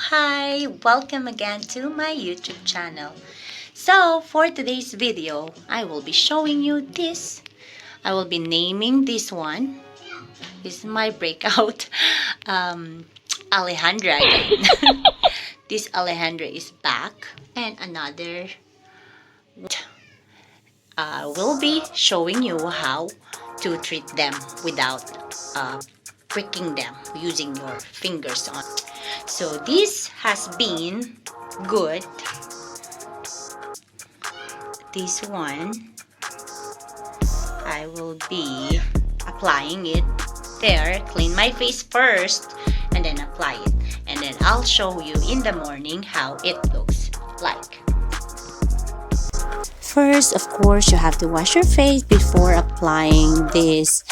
Mabuhay! Welcome again to my YouTube channel. So, for today's video, I will be showing you this. I will be naming this one. This is my breakout Alejandra again. This Alejandra is back. And another will be showing you how to treat them without pricking them using your fingers on. So this has been good. This one, I will be applying it there. Clean my face first and then apply it. And then I'll show you in the morning how it looks like. First, of course, you have to wash your face before applying this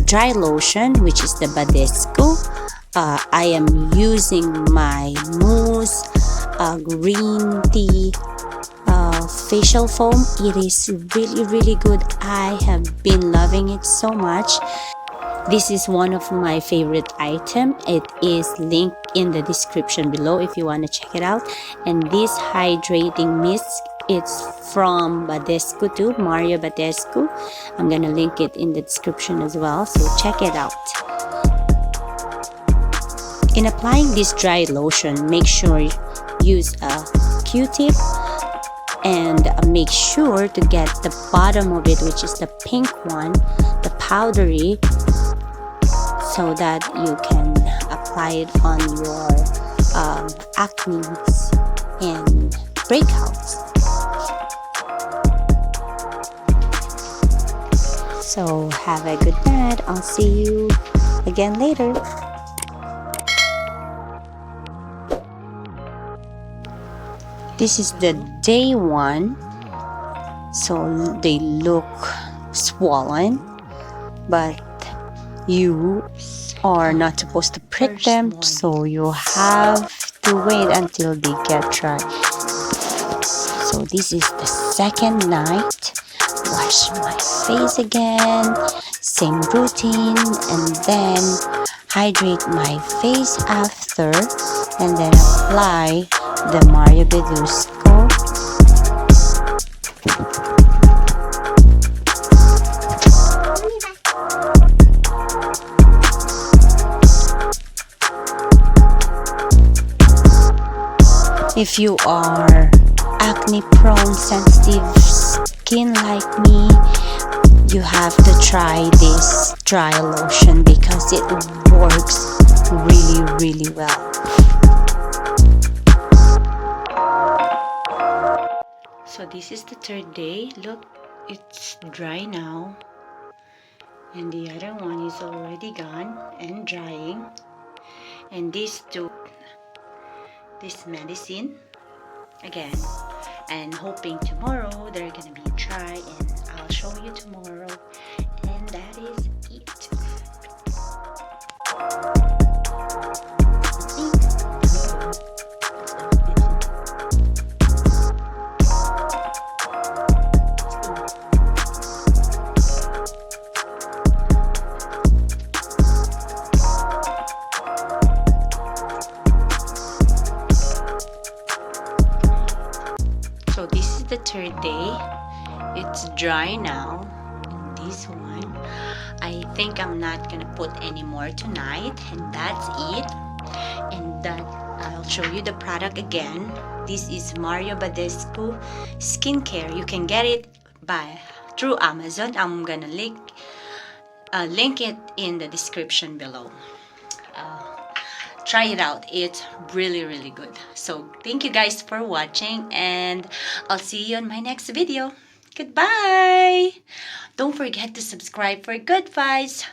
dry lotion, which is the Badescu. I am using my mousse green tea facial foam. It is really good. I have been loving it so much. This is one of my favorite items. It is linked in the description below if you want to check it out. And this hydrating mist, it's from Badescu too, Mario Badescu. I'm gonna link it in the description as well, so check it out. In applying this dry lotion, make sure you use a Q-tip and make sure to get the bottom of it, which is the pink one, the powdery, so that you can apply it on your acne and breakouts. So have a good night. I'll see you again later. This is the day one. So they look swollen, but you are not supposed to prick them, so you have to wait until they get dry. So this is the second night. Wash my face again, same routine, and then hydrate my face after, and then apply the Mario Badescu. If you are acne-prone, sensitive skin like me, you have to try this dry lotion because it works really well. So this is the third day. Look, it's dry now, and the other one is already gone and drying. And these two, this medicine again, and hoping tomorrow they're gonna be dry, and I'll show you tomorrow. And that is it. So this is the third day. It's dry now. And this one, I think I'm not gonna put any more tonight, and that's it. And that I'll show you the product again. This is Mario Badescu skincare. You can get it through Amazon. I'm gonna link it in the description below. Try it out. It's really good. So thank you guys for watching, and I'll see you on my next video. Goodbye. Don't forget to subscribe for good vibes.